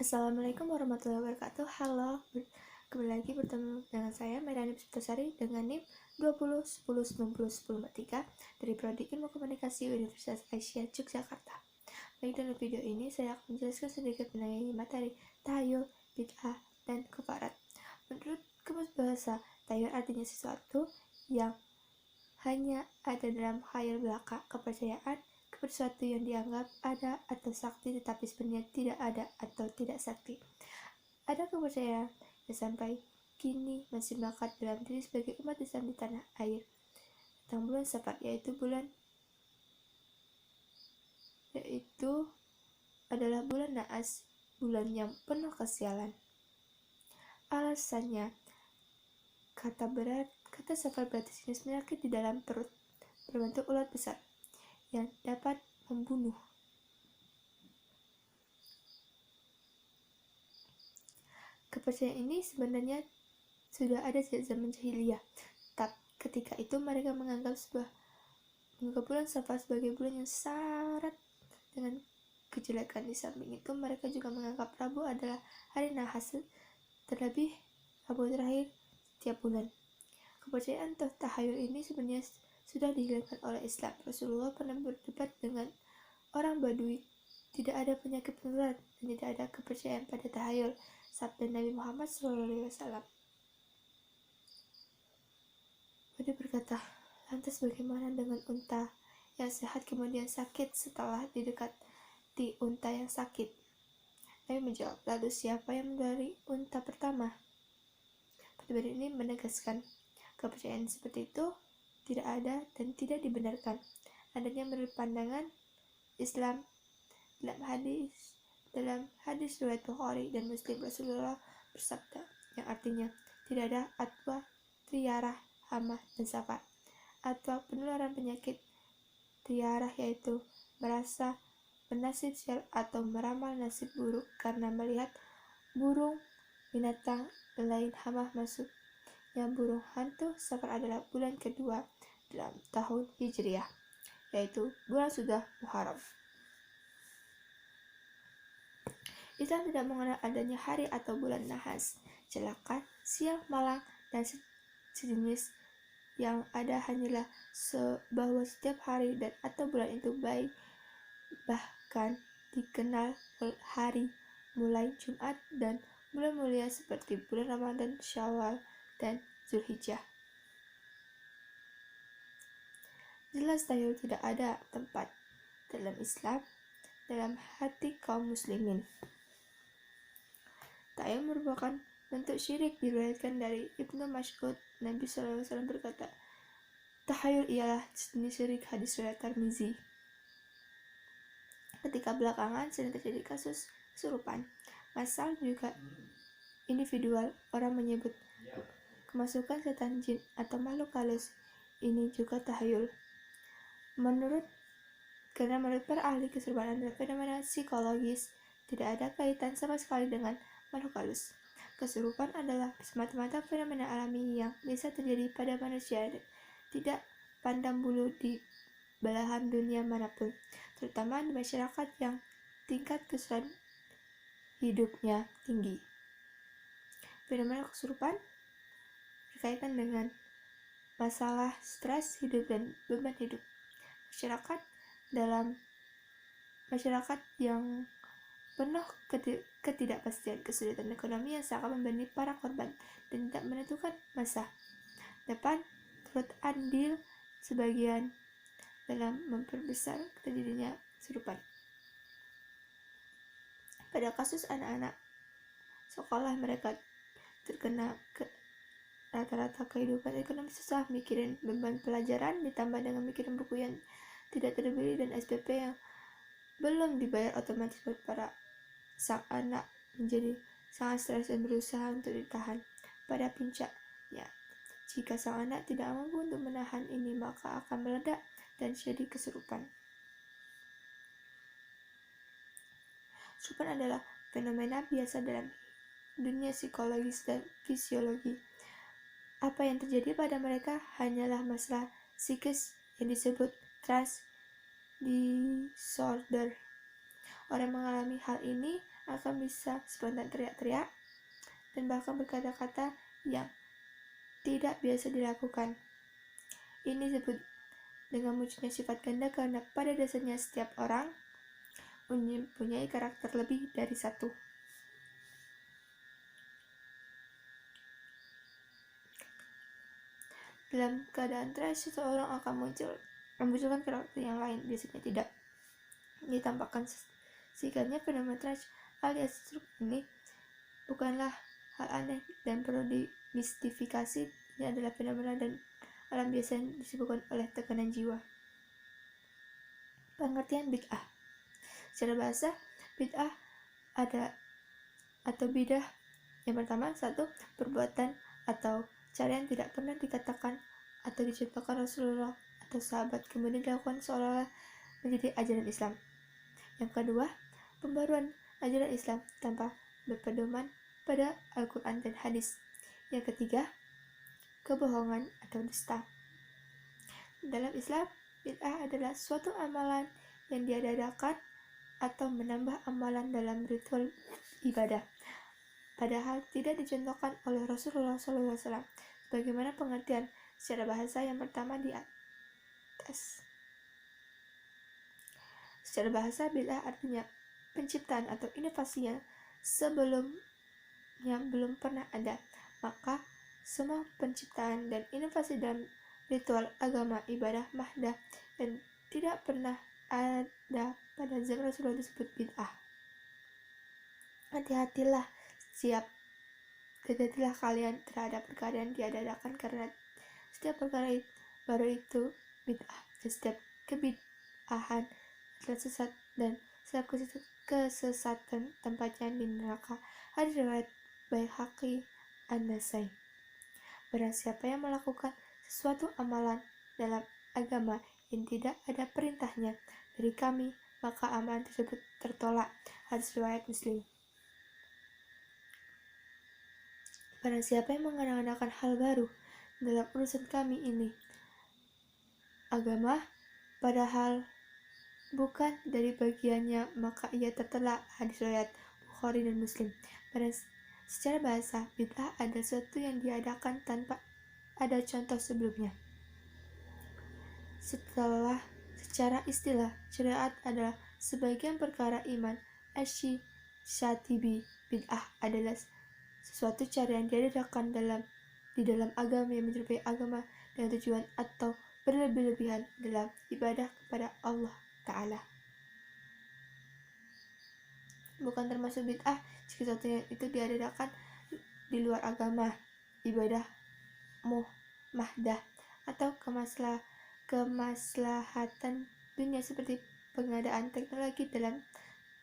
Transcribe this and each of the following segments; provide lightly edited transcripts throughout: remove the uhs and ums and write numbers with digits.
Assalamualaikum warahmatullahi wabarakatuh. Halo, kembali lagi bertemu dengan saya Maidani Puspitasari dengan NIM 201010901043 dari Prodi Ilmu Komunikasi Universitas Aisyah Yogyakarta. Baik, dalam video ini saya akan menjelaskan sedikit mengenai materi tahayul, bid'ah, dan kafarat. Menurut Kamus Bahasa, tahayul artinya sesuatu yang hanya ada dalam khayal belaka, kepercayaan kepada sesuatu yang dianggap ada atau sakti tetapi sebenarnya tidak ada atau tidak sakti. Ada kepercayaan yang sampai kini masih melekat dalam diri sebagai umat Islam di tanah air tentang bulan Safar, yaitu adalah bulan naas, bulan yang penuh kesialan. Alasannya, kata Safar berarti jenis penyakit di dalam perut berbentuk ulat besar yang dapat membunuh. Kepercayaan ini sebenarnya sudah ada sejak zaman jahiliyah. Ketika itu mereka menganggap bulan Safar sebagai bulan yang syarat dengan kejelekan. Di samping itu mereka juga menganggap Rabu adalah hari nahas, terlebih Rabu terakhir setiap bulan. Kepercayaan tahayul ini sebenarnya sudah dihilangkan oleh Islam. Rasulullah pernah berdebat dengan orang Badui. Tidak ada penyakit menular dan tidak ada kepercayaan pada tahayul, sabda Nabi Muhammad SAW. Badui berkata, lantas bagaimana dengan unta yang sehat kemudian sakit setelah didekati unta yang sakit? Nabi menjawab, lalu siapa yang menulari unta pertama? Badui ini menegaskan, kepercayaan seperti itu tidak ada dan tidak dibenarkan. Adanya menurut pandangan Islam dalam hadis riwayat Bukhari dan Muslim, Rasulullah bersabda, yang artinya tidak ada atwa, triarah, hama, dan safar. Atwa penularan penyakit, triarah yaitu merasa bernasib sial atau meramal nasib buruk karena melihat burung binatang lain, hama masuknya burung hantu. Safar adalah bulan kedua dalam tahun Hijriah, yaitu bulan sudah Muharram. Islam tidak mengenal adanya hari atau bulan nahas, celaka, sial, malang, dan sejenis. Yang ada hanyalah bahwa setiap hari dan atau bulan itu baik, bahkan dikenal hari mulai Jumat dan bulan mulia seperti bulan Ramadan, Syawal, dan Zulhijjah. Jelas tahayul tidak ada tempat dalam Islam dalam hati kaum muslimin. Tahayul merupakan bentuk syirik. Diriwayatkan dari Ibnu Mas'ud, Nabi SAW berkata, tahayul ialah jenis syirik. Hadis riwayat Tirmizi. Ketika belakangan sering terjadi kasus kesurupan massal juga individual, orang menyebut kemasukan setan, jin, atau makhluk halus. Ini juga tahayul. Karena menurut para ahli kesurupan adalah fenomena psikologis, tidak ada kaitan sama sekali dengan makhluk halus. Kesurupan adalah semata-mata fenomena alami yang bisa terjadi pada manusia dan tidak pandang bulu di belahan dunia manapun, terutama di masyarakat yang tingkat kesulitan hidupnya tinggi. Fenomena kesurupan berkaitan dengan masalah stres hidup dan beban hidup masyarakat yang penuh ketidakpastian, kesulitan ekonomi yang sangat membebani para korban dan tidak menentukan masa depan, turut andil sebagian dalam memperbesar terjadinya kesurupan. Pada kasus anak-anak sekolah, mereka terkena rata-rata kehidupan ekonomi susah, mikirin beban pelajaran ditambah dengan mikirin buku yang tidak terbeli dan SPP yang belum dibayar, otomatis buat para sang anak menjadi sangat stres dan berusaha untuk ditahan. Pada puncaknya, jika sang anak tidak mampu untuk menahan ini, maka akan meledak dan jadi kesurupan. Kesurupan adalah fenomena biasa dalam dunia psikologis dan fisiologi. Apa yang terjadi pada mereka hanyalah masalah psikis yang disebut trance disorder. Orang yang mengalami hal ini akan bisa spontan teriak-teriak dan bahkan berkata-kata yang tidak biasa dilakukan. Ini disebut dengan munculnya sifat ganda karena pada dasarnya setiap orang mempunyai karakter lebih dari satu. Dalam keadaan trash, seseorang akan memunculkan karakter yang lain, biasanya tidak ditampakkan. Singkatnya, fenomena trash alias stroke ini bukanlah hal aneh dan perlu dimistifikasi. Ini adalah fenomena dan alam biasa yang disebabkan oleh tekanan jiwa. Pengertian bid'ah. Secara bahasa, bid'ah ada atau bidah yang pertama, satu, perbuatan atau cara yang tidak pernah dikatakan atau dicontohkan Rasulullah atau sahabat kemudian dilakukan seolah-olah menjadi ajaran Islam. Yang kedua, pembaruan ajaran Islam tanpa berpedoman pada Al-Quran dan hadis. Yang ketiga, kebohongan atau dusta. Dalam Islam, bid'ah adalah suatu amalan yang diadakan atau menambah amalan dalam ritual ibadah, padahal tidak dicontohkan oleh Rasulullah SAW. Bagaimana pengertian secara bahasa yang pertama di atas? Secara bahasa, bid'ah artinya penciptaan atau inovasi yang sebelumnya belum pernah ada. Maka semua penciptaan dan inovasi dalam ritual agama, ibadah, mahdah dan tidak pernah ada pada zaman Rasulullah disebut bid'ah. Hati-hatilah kalian terhadap perkara yang diadakan, karena setiap perkara baru itu bid'ah, dan setiap kebid'ahan adalah sesat, dan setiap kesesatan tempatnya di neraka. Hadis riwayat Baihaqi An-Nasai. Barang siapa yang melakukan sesuatu amalan dalam agama yang tidak ada perintahnya dari kami, maka amalan tersebut tertolak. Hadis riwayat Muslim. Barang siapa yang mengadakan hal baru dalam urusan kami ini, agama, padahal bukan dari bagiannya, maka ia tertolak. Hadis riwayat Bukhari dan Muslim. Secara bahasa, bid'ah adalah sesuatu yang diadakan tanpa ada contoh sebelumnya. Secara istilah, syariat adalah sebagian perkara iman. Asy-Syatibi, bid'ah adalah sesuatu cara yang diadakan di dalam agama yang menyerupai agama dengan tujuan atau berlebih-lebihan dalam ibadah kepada Allah Ta'ala. Bukan termasuk bid'ah jika sesuatu yang itu diadakan di luar agama, ibadah, mahdah, atau kemaslahatan dunia seperti pengadaan teknologi dalam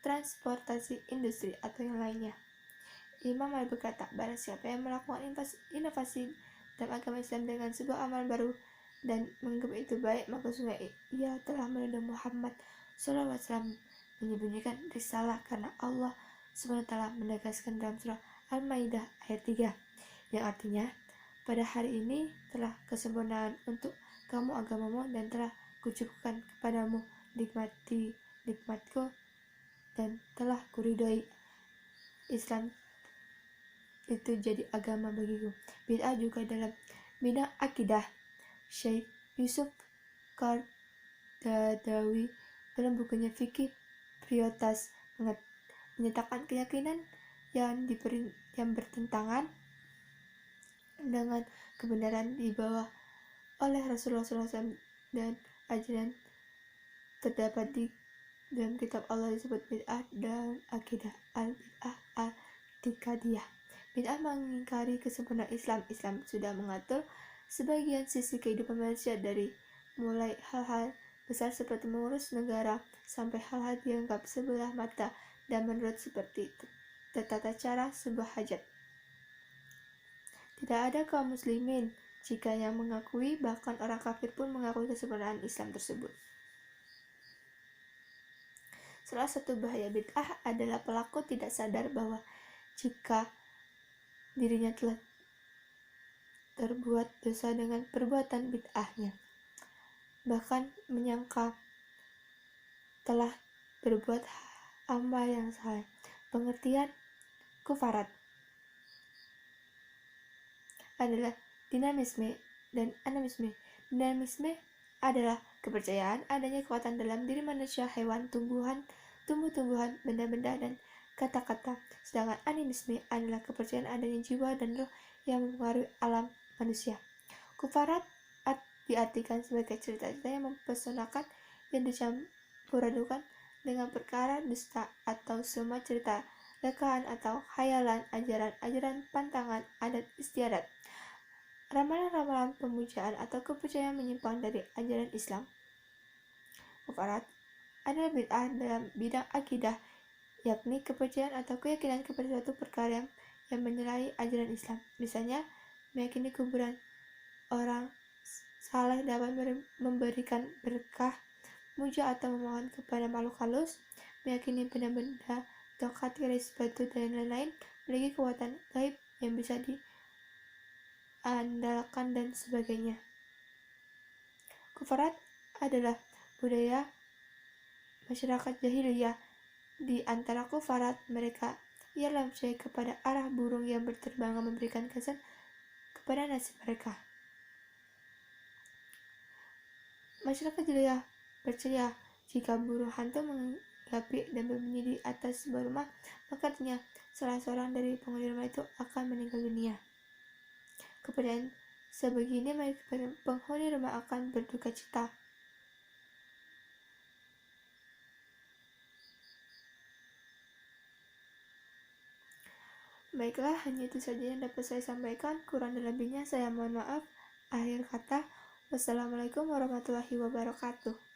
transportasi, industri, atau yang lainnya. Imam Malik berkata, barang siapa yang melakukan inovasi dalam agama Islam dengan sebuah amal baru dan menganggap itu baik, maka sungguh ia telah menuduh Muhammad SAW menyembunyikan risalah, karena Allah SWT menegaskan dalam surah Al-Maidah ayat 3, yang artinya, pada hari ini telah kesempurnaan untuk kamu agamamu dan telah kucukupkan kepadamu nikmatku dan telah kuridhoi Islam itu jadi agama bagiku. Bid'ah juga dalam bidang akidah. Syekh Yusuf Qaradawi dalam bukunya Fikih Prioritas menyatakan keyakinan yang bertentangan dengan kebenaran dibawa oleh Rasulullah SAW dan ajaran terdapat di dalam kitab Allah disebut bid'ah dan akidah. Al-bid'ah al-i'tiqadiyah. Bid'ah mengingkari kesempurnaan Islam. Islam sudah mengatur sebagian sisi kehidupan manusia, dari mulai hal-hal besar seperti mengurus negara sampai hal-hal dianggap sebelah mata dan menurut seperti tata cara sebuah hajat. Tidak ada kaum muslimin jika yang mengakui, bahkan orang kafir pun mengakui kesempurnaan Islam tersebut. Salah satu bahaya bid'ah adalah pelaku tidak sadar bahwa jika dirinya telah terbuat dosa dengan perbuatan bid'ahnya, bahkan menyangka telah berbuat amal yang saleh. Pengertian kufarat adalah dinamisme dan animisme. Dinamisme adalah kepercayaan adanya kekuatan dalam diri manusia, hewan, tumbuh-tumbuhan, benda-benda, dan kata-kata. Sedangkan animisme adalah kepercayaan adanya jiwa dan roh yang mempengaruhi alam manusia. Kufarat diartikan sebagai cerita-cerita yang mempesonakan yang dicampur adukan dengan perkara dusta atau semua cerita rekahan atau khayalan, ajaran-ajaran pantangan, adat istiadat, ramalan-ramalan pemujaan atau kepercayaan menyimpang dari ajaran Islam. Kufarat adalah bid'ah dalam bidang akidah, yakni kepercayaan atau keyakinan kepada suatu perkara yang menyalahi ajaran Islam. Misalnya, meyakini kuburan orang saleh dapat memberikan berkah, muja atau memohon kepada makhluk halus, meyakini benda-benda, tongkat, keris, batu, dan lain-lain memiliki kekuatan gaib yang bisa diandalkan dan sebagainya. Kufarat adalah budaya masyarakat jahiliyah. Di antara kufarat mereka ialah percaya kepada arah burung yang berterbangan memberikan kesan kepada nasib mereka. Masyarakat jahiliyah percaya jika burung hantu menggapi dan berbunyi di atas sebuah rumah, maka artinya salah seorang dari penghuni rumah itu akan meninggal dunia. Kepercayaan sebegini mengakibatkan penghuni rumah akan berduka cita. Baiklah, hanya itu saja yang dapat saya sampaikan. Kurang dan lebihnya saya mohon maaf. Akhir kata, wassalamualaikum warahmatullahi wabarakatuh.